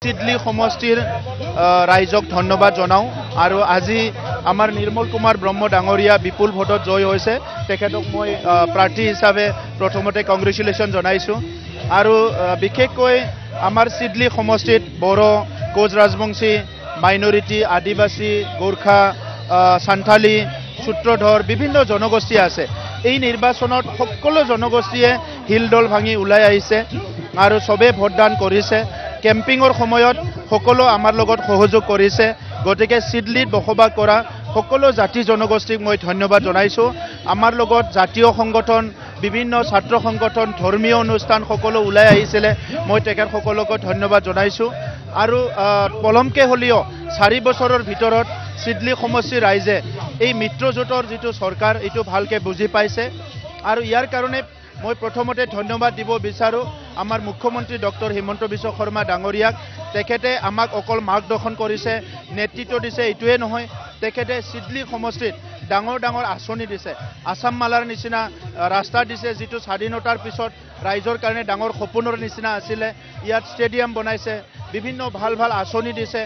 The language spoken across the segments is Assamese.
সিডলি সমষ্টিৰ ৰাইজক ধন্যবাদ জনাও আৰু আজি আমাৰ নিৰ্মল কুমাৰ ব্ৰহ্ম ডাঙৰীয়া বিপুল ভোটত জয় হৈছে তেখেতক মই প্ৰাৰ্থী হিচাপে প্ৰথমতে কংগ্ৰেচুলেশ্যন জনাইছো আৰু বিশেষকৈ আমাৰ সিডলি সমষ্টিত বড়ো কোচ ৰাজবংশী মাইনৰিটি আদিবাসী গোৰ্খা সান্থালী সূত্ৰধৰ বিভিন্ন জনগোষ্ঠী আছে এই নিৰ্বাচনত সকলো জনগোষ্ঠীয়ে হিলদল ভাঙি ওলাই আহিছে আৰু সবে ভোটদান কৰিছে কেম্পিংৰ সময়ত সকলো আমাৰ লগত সহযোগ কৰিছে গতিকে সিডলিত বসবাস কৰা সকলো জাতি জনগোষ্ঠীক মই ধন্যবাদ জনাইছো আমাৰ লগত জাতীয় সংগঠন বিভিন্ন ছাত্ৰ সংগঠন ধৰ্মীয় অনুষ্ঠান সকলো ওলাই আহিছিলে মই তেখেত সকলোকে ধন্যবাদ জনাইছো আৰু পলমকে হলিও 4 বছৰৰ ভিতৰত সিডলি সমষ্টিৰ ৰাইজে এই মিত্ৰজোঁটৰ যিটো চৰকাৰ এইটো ভালকে বুজি পাইছে আৰু ইয়াৰ কাৰণে মই প্ৰথমতে ধন্যবাদ দিব বিচাৰো আমাৰ মুখ্যমন্ত্ৰী ডক্টৰ হিমন্ত বিশ্ব শৰ্মা ডাঙৰীয়াক তেখেতে আমাক অকল মাৰ্গদৰ্শন কৰিছে নেতৃত্ব দিছে এইটোৱে নহয় তেখেতে সিডলি সমষ্টিত ডাঙৰ ডাঙৰ আঁচনি দিছে আসাম মালাৰ নিচিনা ৰাস্তা দিছে যিটো স্বাধীনতাৰ পিছত ৰাইজৰ কাৰণে ডাঙৰ সপোনৰ নিচিনা আছিলে ইয়াত ষ্টেডিয়াম বনাইছে বিভিন্ন ভাল ভাল আঁচনি দিছে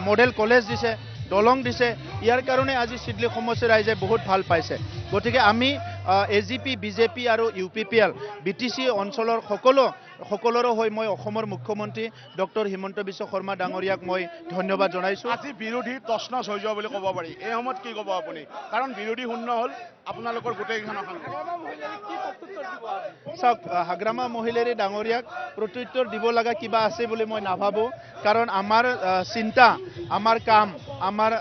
মডেল কলেজ দিছে দলং দিছে ইয়াৰ কাৰণে আজি সিডলি সমষ্টিৰ ৰাইজে বহুত ভাল পাইছে গতিকে আমি এজিপি বিজেপি আৰু ইউপিপিএল বিটিসি অঞ্চলৰ সকলোৰে হৈ মই অসমৰ মুখ্যমন্ত্ৰী ডক্টৰ হিমন্ত বিশ্ব শৰ্মা ডাঙৰীয়াক মই ধন্যবাদ জনাইছো আজি বিৰোধী তছনছ হৈ যোৱা বুলি ক'ব পাৰি এই সময়ত কি ক'ব আপুনি কাৰণ বিৰোধী শূন্য হ'ল আপোনালোকৰ গোটেইখন চাওক হাগ্ৰামা মহিলাৰী ডাঙৰীয়াক প্ৰত্যুত্তৰ দিব লগা কিবা আছে বুলি মই নাভাবো কাৰণ আমাৰ চিন্তা আমাৰ কাম আমাৰ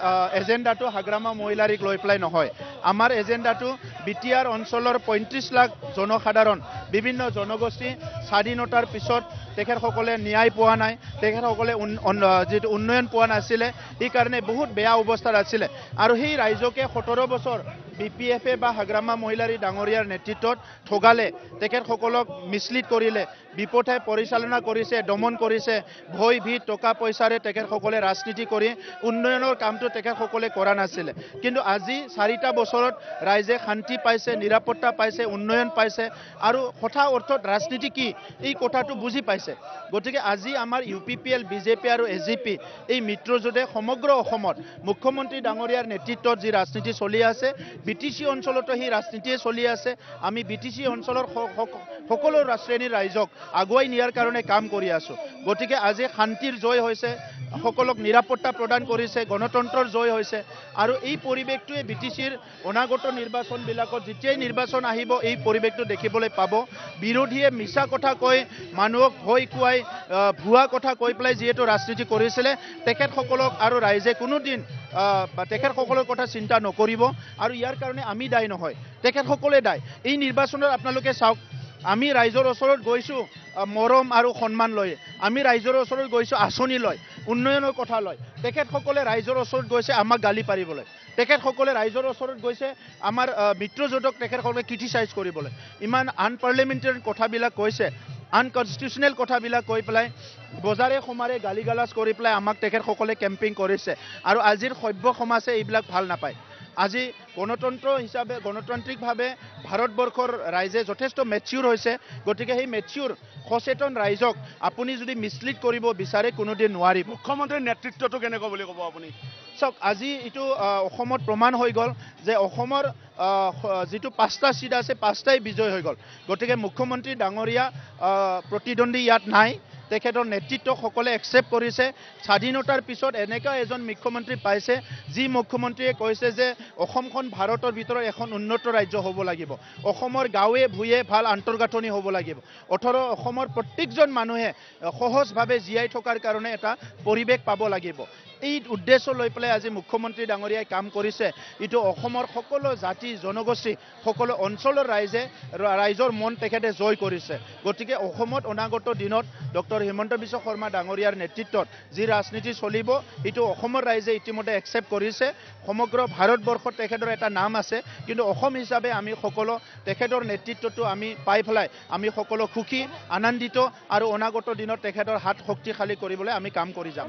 এজেণ্ডাটো হাগ্ৰামা মহিলাৰীক লৈ পেলাই নহয় আমাৰ এজেণ্ডাটো বিটিআৰ অঞ্চলৰ 35 লাখ জনসাধাৰণ বিভিন্ন জনগোষ্ঠী স্বাধীনতাৰ পিছত তেখেতসকলে ন্যায় পোৱা নাই তেখেতসকলে যেটো উন্নয়ন পোৱা নাছিলে এই কাৰণে বহুত বেয়া অৱস্থাত আছিলে আৰু সেই ৰাইজকে 17 বছৰ বিপিএফে বা হাগ্ৰামা মহিলাৰী ডাঙৰীয়াৰ নেতৃত্বত ঠগালে তেখেতসকলক মিছলিড কৰিলে বিপথে পৰিচালনা কৰিছে দমন কৰিছে ভয় ভীত টকা পইচাৰে তেখেতসকলে ৰাজনীতি কৰি উন্নয়নৰ কামটো তেখেতসকলে কৰা নাছিলে কিন্তু আজি 4টা বছৰত ৰাইজে শান্তি পাইছে নিৰাপত্তা পাইছে উন্নয়ন পাইছে আৰু কথা অৰ্থত ৰাজনীতি কি এই কথাটো বুজি পাইছে গতিকে আজি আমাৰ ইউপিপিএল বিজেপি আৰু এজিপি এই মিত্ৰজোঁটে সমগ্ৰ অসমত মুখ্যমন্ত্ৰী ডাঙৰীয়াৰ নেতৃত্বত যি ৰাজনীতি চলি আছে বিটিসি অঞ্চলতো সেই ৰাজনীতিয়ে চলি আছে আমি বিটিসি অঞ্চলৰ সকলো শ্ৰেণীৰ ৰাইজক আগুৱাই নিয়াৰ কাৰণে কাম কৰি আছো গতিকে আজি শান্তিৰ জয় হৈছে সকলক নিৰাপত্তা প্ৰদান কৰিছে গণতন্ত্ৰৰ জয় হৈছে আৰু এই পৰিৱেশটোৱে বিটিসিৰ অনাগত নিৰ্বাচনবিলাকত যেতিয়াই নিৰ্বাচন আহিব এই পৰিৱেশটো দেখিবলৈ পাব বিৰোধীয়ে মিছা কথা কৈ মানুহক ভয় খুৱাই ভুৱা কথা কৈ পেলাই যিহেতু ৰাজনীতি কৰিছিলে তেখেতসকলক আৰু ৰাইজে কোনোদিন তেখেতসকলৰ কথা চিন্তা নকৰিব আৰু ইয়াৰ কাৰণে আমি দায়ী নহয় তেখেতসকলে দায়ী এই নিৰ্বাচনত আপোনালোকে চাওক আমি ৰাইজৰ ওচৰত গৈছো মৰম আৰু সন্মান লৈ আমি ৰাইজৰ ওচৰত গৈছো আঁচনি লৈ উন্নয়নৰ কথা লৈ তেখেতসকলে ৰাইজৰ ওচৰত গৈছে আমাক গালি পাৰিবলৈ তেখেতসকলে ৰাইজৰ ওচৰত গৈছে আমাৰ মিত্ৰজোঁটক তেখেতসকলে ক্ৰিটিচাইজ কৰিবলৈ ইমান আনপাৰ্লিমেণ্টাৰী কথাবিলাক কৈছে আনকনষ্টিটিউচনেল কথাবিলাক কৈ পেলাই বজাৰে সমাৰে গালি গালাজ কৰি পেলাই আমাক তেখেতসকলে কেম্পিং কৰিছে আৰু আজিৰ সভ্য সমাজে এইবিলাক ভাল নাপায় আজি গণতন্ত্ৰ হিচাপে গণতান্ত্ৰিকভাৱে ভাৰতবৰ্ষৰ ৰাইজে যথেষ্ট মেচিউৰ হৈছে গতিকে সেই মেচিউৰ সচেতন ৰাইজক আপুনি যদি মিছলিড কৰিব বিচাৰে কোনোদিন নোৱাৰিব মুখ্যমন্ত্ৰীৰ নেতৃত্বটো কেনেকুৱা বুলি ক'ব আপুনি চাওক আজি এইটো অসমত প্ৰমাণ হৈ গ'ল যে অসমৰ যিটো 5টা সিট আছে 5টাই বিজয় হৈ গ'ল গতিকে মুখ্যমন্ত্ৰী ডাঙৰীয়া প্ৰতিদ্বন্দ্বী ইয়াত নাই তেখেতৰ নেতৃত্ব সকলে একচেপ্ট কৰিছে স্বাধীনতাৰ পিছত এনেকা এজন মুখ্যমন্ত্ৰী পাইছে যি মুখ্যমন্ত্ৰীয়ে কৈছে যে অসমখন ভাৰতৰ ভিতৰত এখন উন্নত ৰাজ্য হ'ব লাগিব অসমৰ গাঁৱে ভূঞে ভাল আন্তৰ্গাঁথনি হ'ব লাগিব অসমৰ প্ৰত্যেকজন মানুহে সহজভাৱে জীয়াই থকাৰ কাৰণে এটা পৰিৱেশ পাব লাগিব এই উদ্দেশ্য লৈ পেলাই আজি মুখ্যমন্ত্ৰী ডাঙৰীয়াই কাম কৰিছে ইটো অসমৰ সকলো জাতি জনগোষ্ঠী সকলো অঞ্চলৰ ৰাইজৰ মন তেখেতে জয় কৰিছে গতিকে অসমত অনাগত দিনত ডক্টৰ হিমন্ত বিশ্ব শৰ্মা ডাঙৰীয়াৰ নেতৃত্বত যি ৰাজনীতি চলিব ইটো অসমৰ ৰাইজে ইতিমধ্যে একচেপ্ট কৰিছে সমগ্ৰ ভাৰতবৰ্ষত তেখেতৰ এটা নাম আছে কিন্তু অসম হিচাপে আমি সকলো তেখেতৰ নেতৃত্বটো আমি পাই পেলাই আমি সকলো সুখী আনন্দিত আৰু অনাগত দিনত তেখেতৰ হাত শক্তিশালী কৰিবলৈ আমি কাম কৰি যাম